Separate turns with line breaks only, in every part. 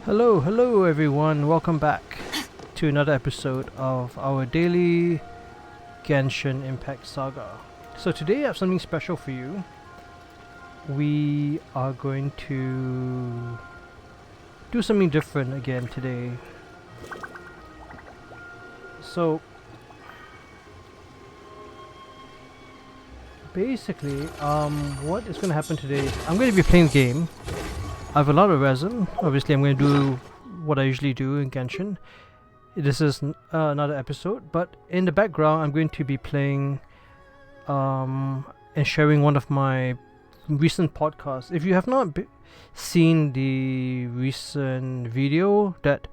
Hello everyone, welcome back to another episode of our daily Genshin Impact saga. So today I have something special for you. We are going to do something different again today. So basically, what is going to happen today is I'm going to be playing a game. I have a lot of resin. Obviously, I'm going to do what I usually do in Genshin. This is another episode, but in the background, I'm going to be playing and sharing one of my recent podcasts. If you have not seen the recent video that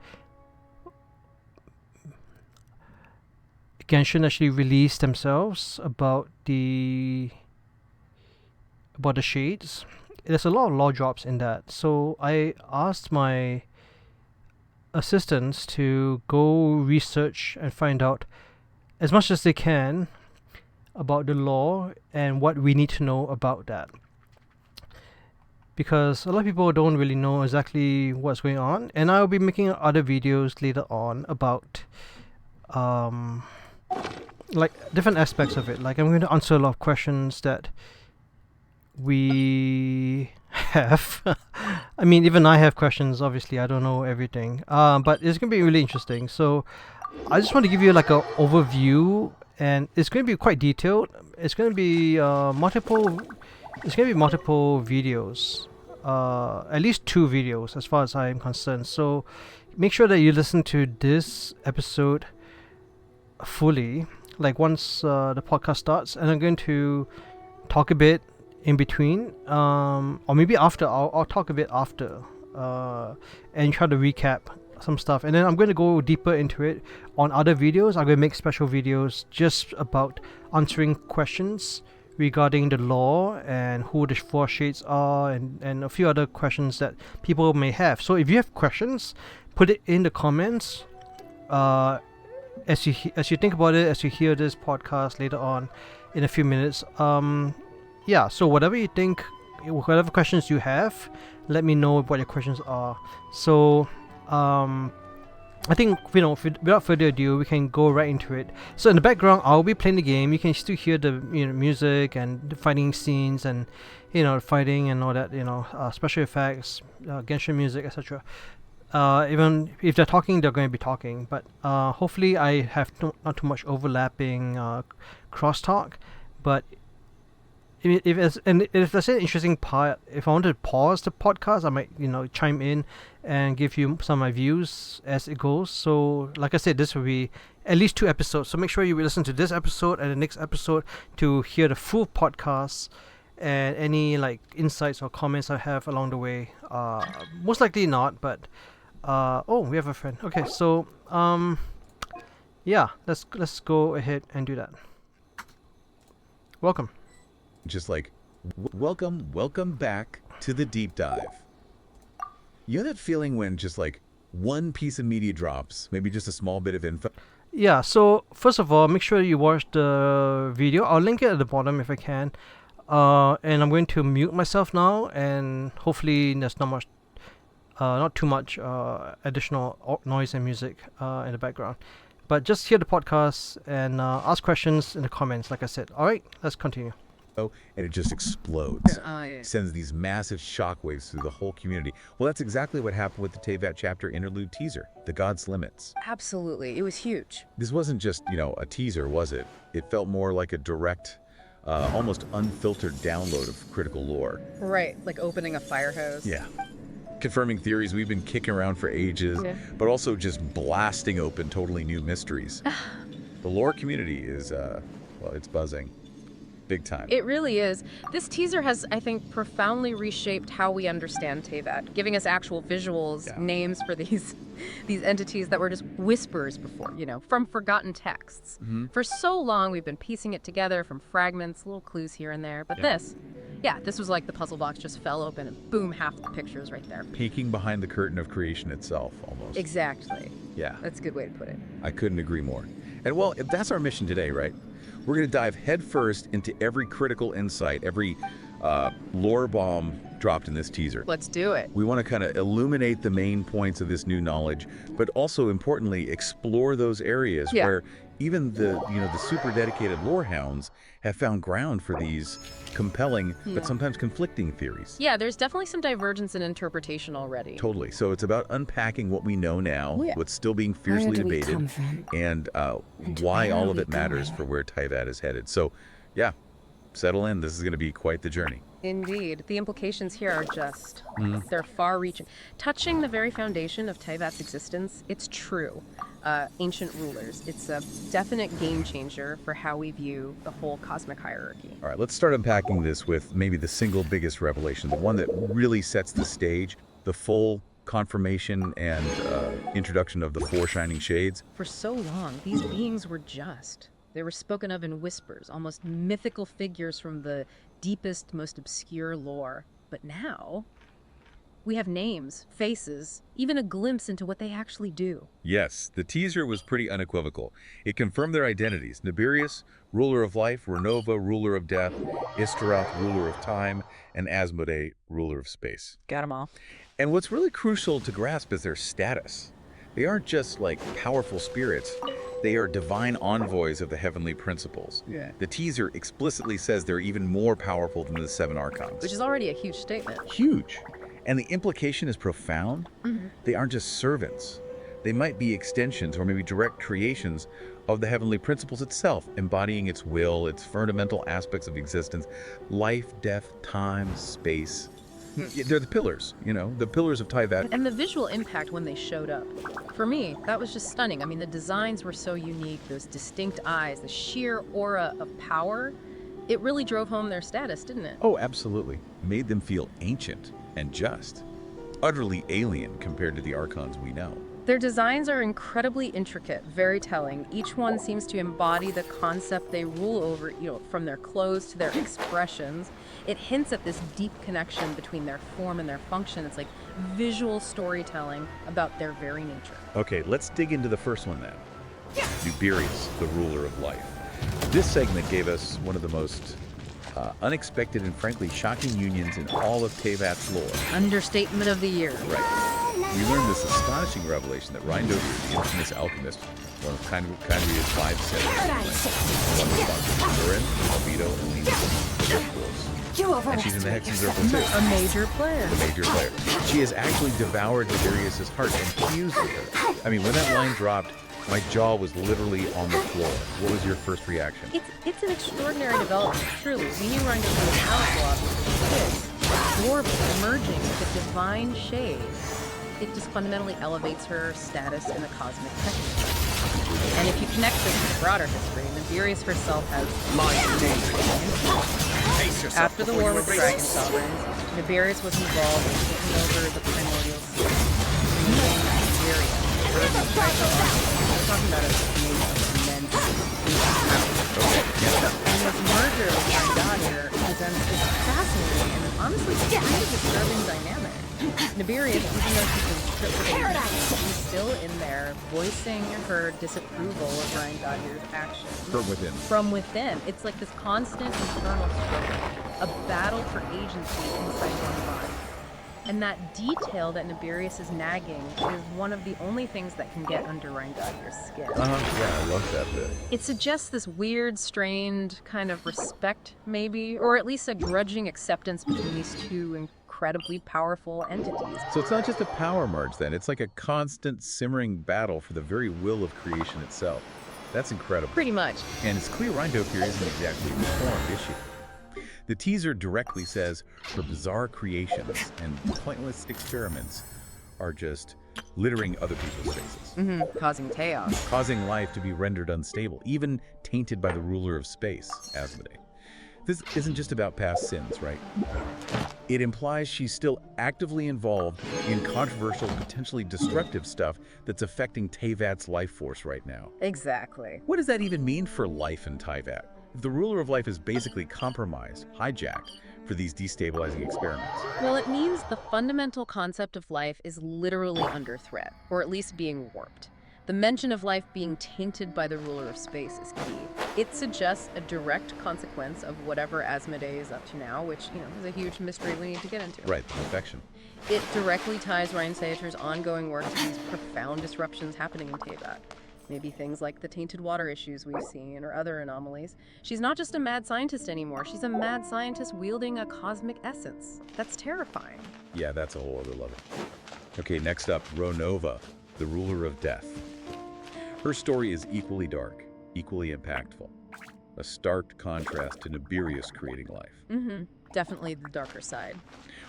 Genshin actually released themselves about the shades, there's a lot of law drops in that. So I asked my assistants to go research and find out as much as they can about the law and what we need to know about that. Because a lot of people don't really know exactly what's going on, and I'll be making other videos later on about like different aspects of it. Like I'm going to answer a lot of questions that we have. I mean, even I have questions. Obviously, I don't know everything. But it's gonna be really interesting. So, I just want to give you like a overview, and it's gonna be quite detailed. It's gonna be multiple. It's gonna be multiple videos. At least 2 videos, as far as I'm concerned. So, make sure that you listen to this episode fully. Like once the podcast starts, and I'm going to talk a bit in between, or maybe after. I'll talk a bit after, and try to recap some stuff, and then I'm going to go deeper into it on other videos. I'm going to make special videos just about answering questions regarding the law and who the 4 shades are, and a few other questions that people may have. So if you have questions, put it in the comments as you think about it, as you hear this podcast later on in a few minutes. Yeah, so whatever you think, whatever questions you have, let me know what your questions are. So, I think, without further ado, we can go right into it. So in the background, I'll be playing the game. You can still hear the music and the fighting scenes and fighting and all that. Special effects, Genshin music, etc. Even if they're talking, they're going to be talking. But hopefully, I have not too much overlapping crosstalk. But if there's an interesting part, if I want to pause the podcast, I might chime in and give you some of my views as it goes. So like I said, this will be at least 2 episodes. So make sure you listen to this episode and the next episode to hear the full podcast and any like insights or comments I have along the way. Most likely not, but oh, we have a friend. Okay, so yeah, let's go ahead and do that. Welcome.
Just like, welcome back to the deep dive. You know that feeling when just like one piece of media drops, maybe just a small bit of info?
Yeah, so first of all, make sure you watch the video. I'll link it at the bottom if I can. And I'm going to mute myself now, and hopefully there's not too much additional noise and music in the background. But just hear the podcast and ask questions in the comments, like I said. Alright, let's continue.
And it just explodes. Sends these massive shockwaves through the whole community. Well, that's exactly what happened with the Teyvat Chapter Interlude teaser, The God's Limits.
Absolutely. It was huge.
This wasn't just, a teaser, was it? It felt more like a direct, almost unfiltered download of critical lore.
Right, like opening a fire hose.
Yeah. Confirming theories we've been kicking around for ages, but also just blasting open totally new mysteries. The lore community is, well, it's buzzing. Big time.
It really is. This teaser has, I think, profoundly reshaped how we understand Teyvat, giving us actual visuals, names for these entities that were just whispers before, from forgotten texts. For so long, we've been piecing it together from fragments, little clues here and there. But this was like the puzzle box just fell open and boom, half the pictures right there.
Peeking behind the curtain of creation itself, almost.
Exactly.
Yeah.
That's a good way to put it.
I couldn't agree more. And well, that's our mission today, right? We're going to dive headfirst into every critical insight, every lore bomb dropped in this teaser.
Let's do it.
We want to kind of illuminate the main points of this new knowledge, but also importantly explore those areas where even the super dedicated lore hounds have found ground for these compelling but sometimes conflicting theories.
Yeah, there's definitely some divergence in interpretation already.
Totally. So it's about unpacking what we know now, what's still being fiercely debated, and why all of it matters for where Teyvat is headed. So, yeah, settle in. This is going to be quite the journey.
Indeed. The implications here are just, they're far-reaching. Touching the very foundation of Teyvat's existence, it's true. Ancient rulers. It's a definite game changer for how we view the whole cosmic hierarchy.
All right, let's start unpacking this with maybe the single biggest revelation, the one that really sets the stage, the full confirmation and introduction of the four shining shades.
For so long, these beings were just. They were spoken of in whispers, almost mythical figures from the deepest, most obscure lore. But now, we have names, faces, even a glimpse into what they actually do.
Yes, the teaser was pretty unequivocal. It confirmed their identities. Nibirius, ruler of life, Renova, ruler of death, Istaroth, ruler of time, and Asmodee, ruler of space.
Got them all.
And what's really crucial to grasp is their status. They aren't just like powerful spirits. They are divine envoys of the heavenly principles.
Yeah.
The teaser explicitly says they're even more powerful than the 7 Archons.
Which is already a huge statement.
Huge. And the implication is profound. They aren't just servants. They might be extensions or maybe direct creations of the heavenly principles itself, embodying its will, its fundamental aspects of existence, life, death, time, space. They're the pillars, the pillars of Teyvat.
And the visual impact when they showed up. For me, that was just stunning. I mean, the designs were so unique, those distinct eyes, the sheer aura of power. It really drove home their status, didn't it?
Oh, absolutely. Made them feel ancient and just. Utterly alien compared to the Archons we know.
Their designs are incredibly intricate, very telling. Each one seems to embody the concept they rule over, from their clothes to their expressions. It hints at this deep connection between their form and their function. It's like visual storytelling about their very nature.
Okay, let's dig into the first one then. Nibirius, the ruler of life. This segment gave us one of the most unexpected and frankly shocking unions in all of Teyvat's lore.
Understatement of the year.
Right. We learned this astonishing revelation that Rhindovier, the infamous alchemist, one of Kandria's 5 siblings, one responsible for Durin, Albedo, and Lena, and she's in the Hexen Circle too.
A major player.
A major player. She has actually devoured Nibirius' heart and fused with her. I mean, when that line dropped, my jaw was literally on the floor. What was your first reaction?
It's an extraordinary development, truly. We knew Rhindovier was powerful, obviously. This, adorable, emerging with a divine shade. It just fundamentally elevates her status in the cosmic technique. And if you connect this to the broader history, Nibirius herself has after the war with the Dragon Sovereigns, Nibirius was involved in taking over the primordial sea. Nibirius, we're talking about a immense and this merger with Rhindovier presents this fascinating and honestly kind of disturbing dynamic. Nibirius, even though she's been stripped of agency, she's still in there voicing her disapproval of Rhindovier's actions. From within. It's like this constant internal struggle, a battle for agency inside one mind. And that detail that Nibirius is nagging is one of the only things that can get under Rhindovier's skin.
Yeah, I love that bit.
It suggests this weird, strained kind of respect, maybe, or at least a grudging acceptance between these two incredibly powerful entities.
So it's not just a power merge then, it's like a constant simmering battle for the very will of creation itself. That's incredible.
Pretty much.
And it's clear Rhindovier isn't exactly reformed, is she? The teaser directly says her bizarre creations and pointless experiments are just littering other people's spaces.
Causing chaos.
Causing life to be rendered unstable, even tainted by the ruler of space, Asmodee. This isn't just about past sins, right? It implies she's still actively involved in controversial, potentially destructive stuff that's affecting Teyvat's life force right now.
Exactly.
What does that even mean for life in Teyvat? If the ruler of life is basically compromised, hijacked, for these destabilizing experiments?
Well, it means the fundamental concept of life is literally under threat, or at least being warped. The mention of life being tainted by the ruler of space is key. It suggests a direct consequence of whatever Asmodee is up to now, which, is a huge mystery we need to get into.
Right, perfection.
It directly ties Ryan Seater's ongoing work to these profound disruptions happening in Teyvat. Maybe things like the tainted water issues we've seen or other anomalies. She's not just a mad scientist anymore. She's a mad scientist wielding a cosmic essence. That's terrifying.
Yeah, that's a whole other level. Okay, next up, Ronova, the ruler of death. Her story is equally dark, equally impactful. A stark contrast to Nibirius creating life.
Definitely the darker side.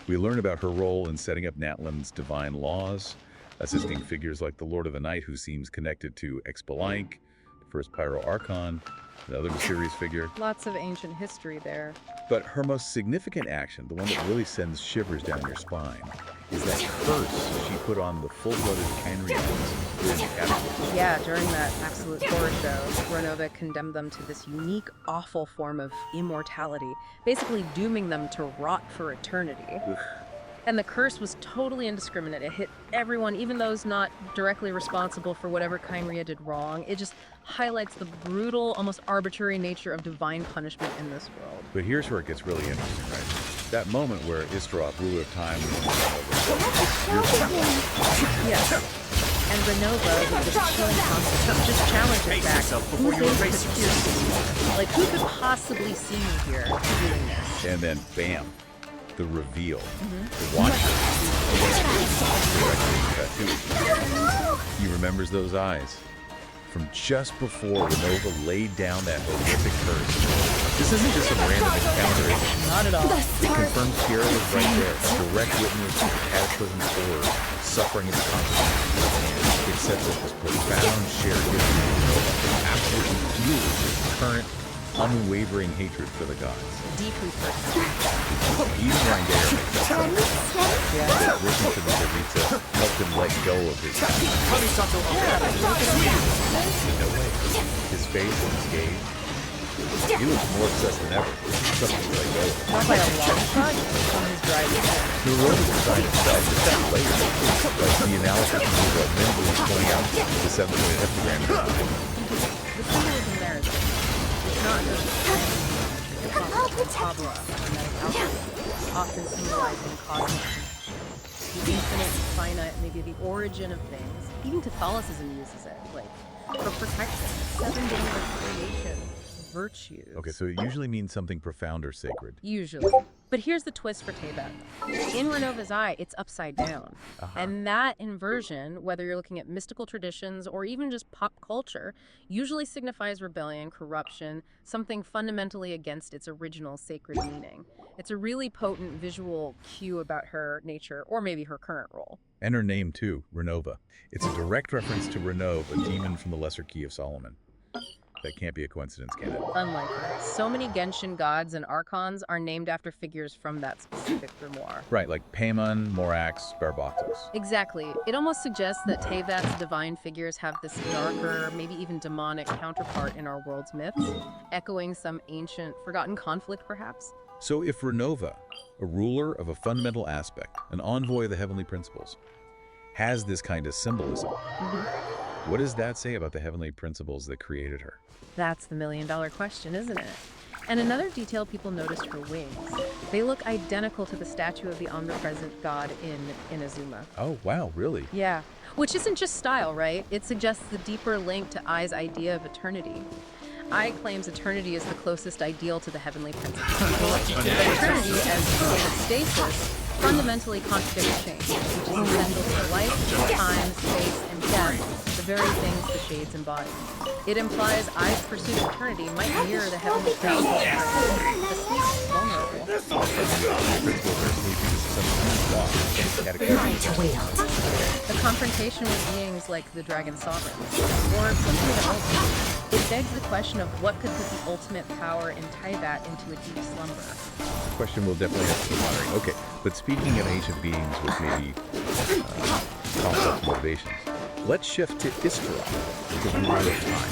We learn about her role in setting up Natlan's divine laws, assisting figures like the Lord of the Night, who seems connected to Expelank, the first Pyro Archon, another mysterious figure.
Lots of ancient history there.
But her most significant action, the one that really sends shivers down your spine, is that curse she put on the full-blooded Kynrians during the Cataclysm.
Yeah, during that Absolute Horror show, Ronova condemned them to this unique, awful form of immortality, basically dooming them to rot for eternity. And the curse was totally indiscriminate. It hit everyone, even those not directly responsible for whatever Kynria did wrong. It just highlights the brutal, almost arbitrary nature of divine punishment in this world.
But here's where it gets really interesting, right? That moment where Istroth, ruler of time,
Yes. And Renova, with this chilling concept, just challenges that. Who thinks this is? Like, who could possibly see me here doing this?
and then bam, the reveal. The Watcher. He remembers those eyes from just before Renova laid down that horrific curse. This isn't just some random encounter.
Not at all.
It confirms Kiara was right there, a direct witness to the Cataclysm's horror, suffering its consequences. It sets up this profound shared history of Renova that absolutely fuels his current, unwavering hatred for the gods.
Deeply personal.
Even Rindare makes that point. Listening to the Devita helped him let go of his no way. His face and his gaze. He was more obsessed than ever. Something to let go of.
Not by a long shot, on his driving.
The role of the design itself is that later. But the analysis of what Minble is pointing out the 7-point heptagram.
The symbolism there is not just Abra, often symbolizing cosmic connection. The infinite, finite, maybe the origin of things. Even Catholicism uses it, like, for protection. 7 days of creation, virtues.
Okay, so it usually means something profound or sacred.
Usually. But here's the twist for Teyvat. In Renova's eye, it's upside down. And that inversion, whether you're looking at mystical traditions or even just pop culture, usually signifies rebellion, corruption, something fundamentally against its original sacred meaning. It's a really potent visual cue about her nature, or maybe her current role.
And her name too, Renova. It's a direct reference to Renov, a demon from the Lesser Key of Solomon. That can't be a coincidence, can it?
Unlikely. So many Genshin gods and Archons are named after figures from that specific grimoire.
Right, like Paimon, Morax, Barbatos.
Exactly. It almost suggests that Teyvat's divine figures have this darker, maybe even demonic counterpart in our world's myths, echoing some ancient, forgotten conflict, perhaps.
So if Renova, a ruler of a fundamental aspect, an envoy of the heavenly principles, has this kind of symbolism, what does that say about the heavenly principles that created her?
That's the million-dollar question, isn't it? And another detail people noticed her wings. They look identical to the statue of the omnipresent god in Inazuma.
Oh, wow, really?
Yeah. Which isn't just style, right? It suggests the deeper link to Ai's idea of eternity. Ai claims eternity is the closest ideal to the heavenly principles. Eternity, as a state of stasis, fundamentally contradicts change, which is essential to life, time, space, and death, the very things the shades embody. It implies Ai's pursuit of eternity might mirror the heavenly principles of eternity. The sleep is vulnerable. The confrontation with beings like the Dragon Sovereign, or something else. It begs the question of what could put the ultimate power in Teyvat into a deep slumber.
Question we'll definitely have to keep monitoring. Okay, but speaking of ancient beings with maybe complex motivations, let's shift to Istroth, the ruler of time.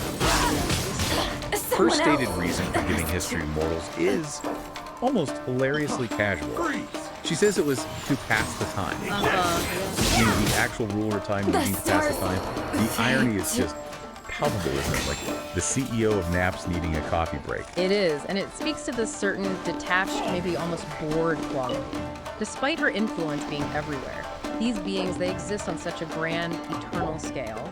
Her stated reason for giving history to mortals is almost hilariously casual. She says it was to pass the time. Meaning the actual ruler of time needing to pass the time. The irony is just palpable, isn't it? Like the CEO of Naps needing a coffee break.
It is, and it speaks to this certain detached, maybe almost bored quality. Despite her influence being everywhere, these beings, they exist on such a grand, eternal scale.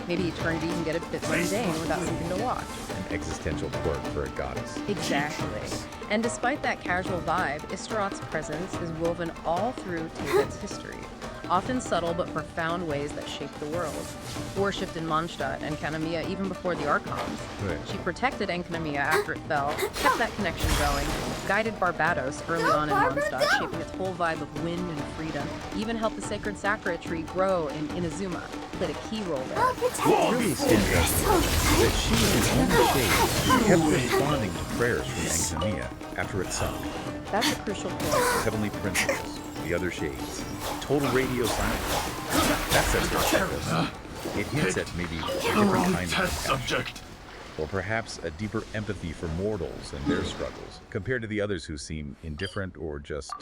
Maybe eternity can get a bit mundane without something to watch.
An existential quirk for a goddess.
Exactly. And despite that casual vibe, Istaroth's presence is woven all through Teyvat's history, often subtle but profound ways that shaped the world. Worshipped in Mondstadt and Kanamia even before the Archons.
Right.
She protected Enkanamia after it fell, kept that connection going, guided Barbados early on in Mondstadt, shaping its whole vibe of wind and freedom, even helped the sacred sakura tree grow in Inazuma, played a key role there.
What really stands out that she was the only shade who kept responding to prayers from Enkanamia after it sunk.
That's a crucial point.
Heavenly principles, the other shades, total radio silence. That sets her purpose. It hints at maybe a different kind of
test
compassion,
subject.
or perhaps a deeper empathy for mortals and their struggles, compared to the others who seem indifferent or just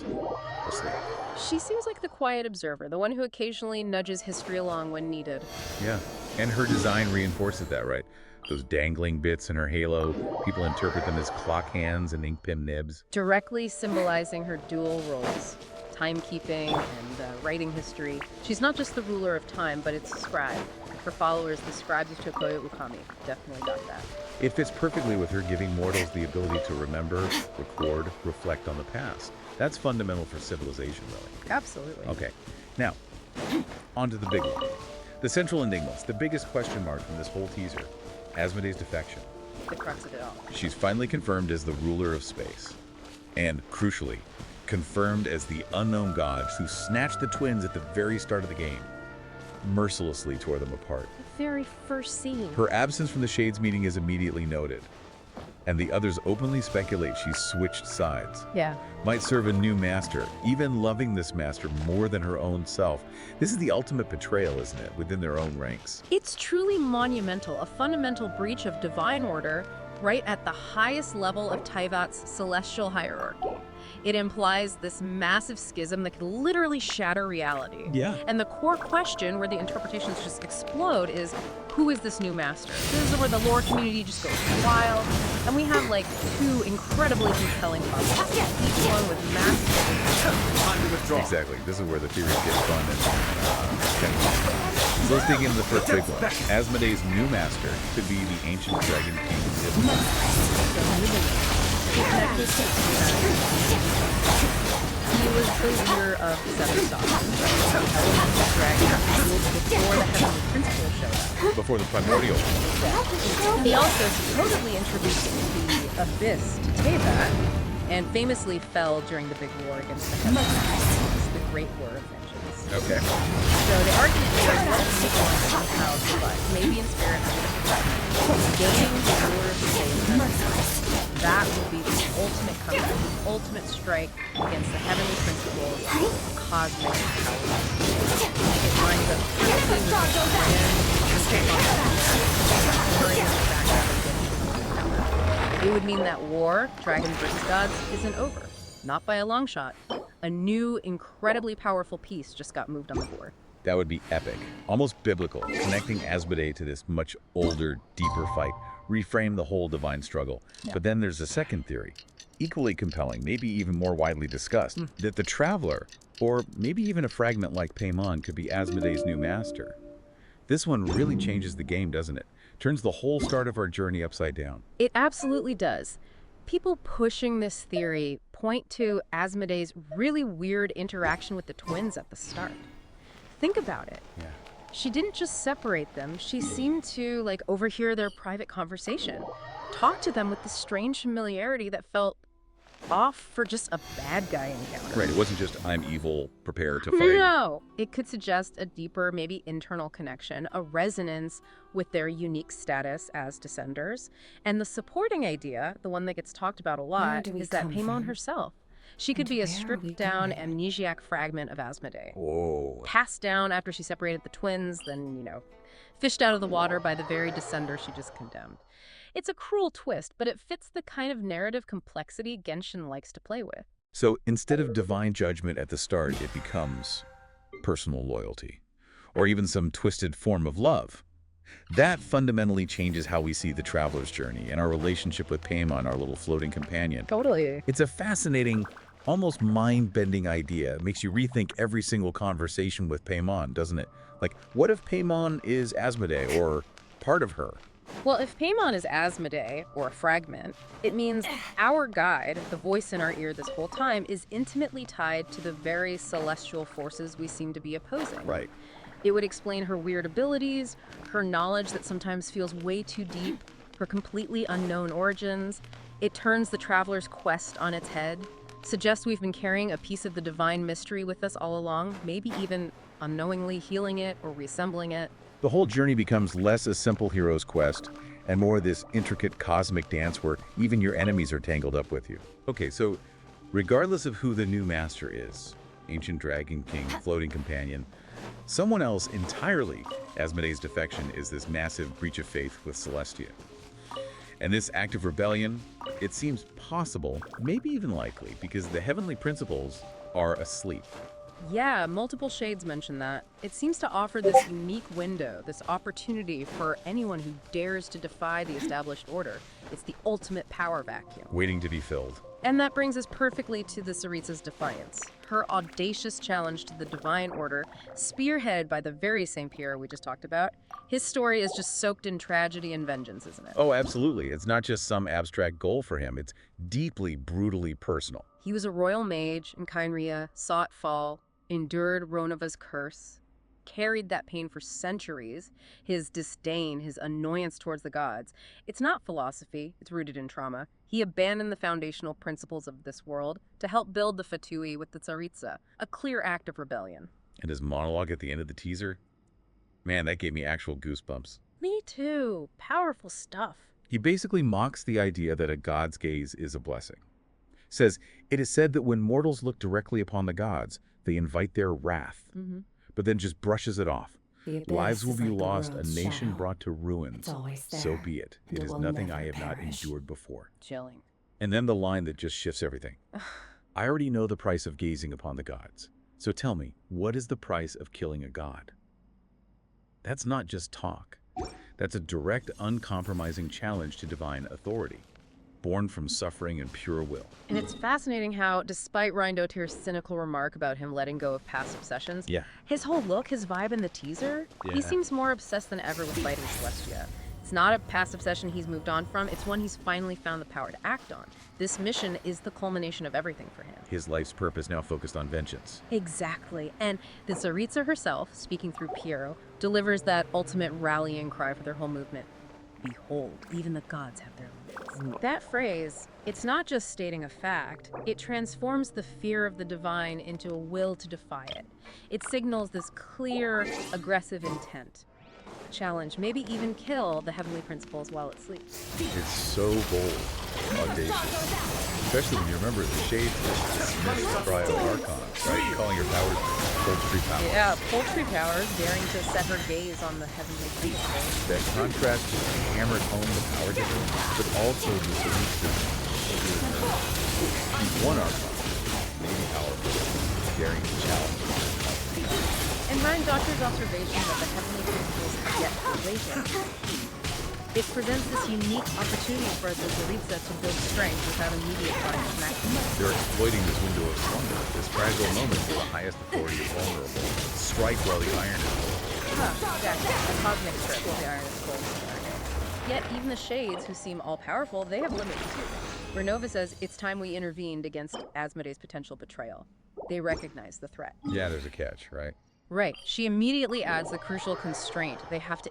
asleep.
She seems like the quiet observer, the one who occasionally nudges history along when needed.
Yeah, and her design reinforces that, right? Those dangling bits in her halo, people interpret them as clock hands and ink pen nibs.
Directly symbolizing her dual roles, timekeeping and writing history. She's not just the ruler of time, but it's a scribe. Her followers, the scribes of Tokoyo Ukami, definitely got that.
It fits perfectly with her giving mortals the ability to remember, record, reflect on the past. That's fundamental for civilization, really.
Absolutely.
Okay, now, on to the big one. The central enigmas, the biggest question mark from this whole teaser, Asmodee's defection.
The crux of it all.
She's finally confirmed as the ruler of space. And, crucially, confirmed as the unknown gods who snatched the twins at the very start of the game, mercilessly tore them apart.
The very first scene.
Her absence from the Shades meeting is immediately noted, and the others openly speculate she's switched sides.
Yeah.
Might serve a new master, even loving this master more than her own self. This is the ultimate betrayal, isn't it, within their own ranks?
It's truly monumental, a fundamental breach of divine order right at the highest level of Teyvat's celestial hierarchy. It implies this massive schism that could literally shatter reality.
Yeah.
And the core question, where the interpretations just explode, is who is this new master? This is where the lore community just goes wild. And we have like two incredibly compelling puzzles, each one with massive.
Exactly. This is where the theories get fun and so let's dig into the first big one. Asmodee's new master could be the ancient dragon king Ibn.
He was the leader of the Seven Stars, elemental dragon ruled before the Heavenly Principle showed up.
Before the primordial.
He also supposedly introduced the Abyss to Teyvat, and famously fell during the big war against the Heavenly Principles, the Great War of Vengeance.
Okay.
So the argument here is what if people on how to survive, maybe in spirit, gaining the ruler of the Teyvat. That will be the ultimate comeback, the ultimate strike against the heavenly principles of cosmic power. It lines up perfectly with the It would mean that war, dragons versus gods, isn't over. Not by a long shot. A new, incredibly powerful piece just got moved on the board.
That would be epic, almost biblical, connecting Asmodee to this much older, deeper fight, reframe the whole divine struggle.
Yeah.
But then there's a second theory, equally compelling, maybe even more widely discussed, that the Traveler, or maybe even a fragment like Paimon, could be Asmodee's new master. This one really changes the game, doesn't it? Turns the whole start of our journey upside down.
It absolutely does. People pushing this theory point to Asmodee's really weird interaction with the twins at the start. Think about it.
Yeah.
She didn't just separate them, she seemed to like overhear their private conversation, talk to them with this strange familiarity that felt off for just a bad guy encounter.
Right, it wasn't just, I'm evil, prepare to fight.
No, it could suggest a deeper, maybe internal connection, a resonance with their unique status as descenders. And the supporting idea, the one that gets talked about a lot, is that Paimon herself. She could be a stripped-down amnesiac fragment of Asmodee.
Whoa.
Passed down after she separated the twins, then, fished out of the water by the very descender she just condemned. It's a cruel twist, but it fits the kind of narrative complexity Genshin likes to play with.
So instead of divine judgment at the start, it becomes personal loyalty. or even some twisted form of love. That fundamentally changes how we see the traveler's journey and our relationship with Paimon, our little floating companion.
Totally.
It's a fascinating, almost mind-bending idea. It makes you rethink every single conversation with Paimon, doesn't it? Like, what if Paimon is Asmodee, or part of her?
Well, if Paimon is Asmodee, or a fragment, it means our guide, the voice in our ear this whole time, is intimately tied to the very celestial forces we seem to be opposing.
Right.
It would explain her weird abilities, her knowledge that sometimes feels way too deep, her completely unknown origins. It turns the traveler's quest on its head, suggests we've been carrying a piece of the divine mystery with us all along, maybe even unknowingly healing it or reassembling it.
The whole journey becomes less a simple hero's quest and more this intricate cosmic dance where even your enemies are tangled up with you. Okay, so regardless of who the new master is, ancient dragon king, floating companion, someone else entirely, Asmodee's defection is this massive breach of faith with Celestia. And this act of rebellion, it seems possible, maybe even likely, because the heavenly principles are asleep.
Yeah, multiple shades mention that. It seems to offer this unique window, this opportunity for anyone who dares to defy the established order. It's the ultimate power vacuum.
Waiting to be filled.
And that brings us perfectly to the Tsaritsa's defiance. Her audacious challenge to the divine order, spearheaded by the very same Pierre we just talked about. His story is just soaked in tragedy and vengeance, isn't it?
Oh, absolutely. It's not just some abstract goal for him. It's deeply, brutally personal.
He was a royal mage in Kynria, saw it fall, endured Ronova's curse, carried that pain for centuries, his disdain, his annoyance towards the gods. It's not philosophy, it's rooted in trauma. He abandoned the foundational principles of this world to help build the Fatui with the Tsaritsa, a clear act of rebellion.
And his monologue at the end of the teaser? Man, that gave me actual goosebumps.
Me too. Powerful stuff.
He basically mocks the idea that a god's gaze is a blessing. Says, it is said that when mortals look directly upon the gods, they invite their wrath, but then just brushes it off. Lives will be lost, a nation brought to ruins. So be it. It is nothing I have not endured before.
Chilling.
And then the line that just shifts everything. I already know the price of gazing upon the gods. So tell me, what is the price of killing a god? That's not just talk. That's a direct, uncompromising challenge to divine authority, born from suffering and pure will.
And it's fascinating how, despite Rhindotir's cynical remark about him letting go of past obsessions, his whole look, his vibe in the teaser, he seems more obsessed than ever with fighting Celestia. It's not a past obsession he's moved on from, it's one he's finally found the power to act on. This mission is the culmination of everything for him.
His life's purpose now focused on vengeance.
Exactly. And the Tsaritsa herself, speaking through Piero, delivers that ultimate rallying cry for their whole movement. Behold, even the gods have their limits. That phrase, it's not just stating a fact, it transforms the fear of the divine into a will to defy it. It signals this clear, aggressive intent. Challenge, maybe even kill the heavenly principles while it sleeps.
It's so bold, audacious. Especially when you remember the shades just dismissed the cry of Archons, right? Calling your powers poultry powers.
Yeah, poultry powers, daring to set her gaze on the heavenly principles.
That contrast just hammered home the power difference, but also the solution. She's one Archon, maybe powerful, daring to challenge.
And Ryan Doctor's observation that the heavenly principles have yet to awaken. It presents this unique opportunity for the Tsaritsa to build strength without immediate trying to maximize.
They're exploiting this window of slumber, this fragile moment where the highest authority is vulnerable. Strike while the iron is cold.
Exactly. A cosmic strip while the iron is cold. Yet even the Shades, who seem all-powerful, they have limits too. Renova says it's time we intervened against Asmodee's potential betrayal. They recognize the threat.
Yeah, there's a catch, right?
Right. She immediately adds the crucial constraint. They have to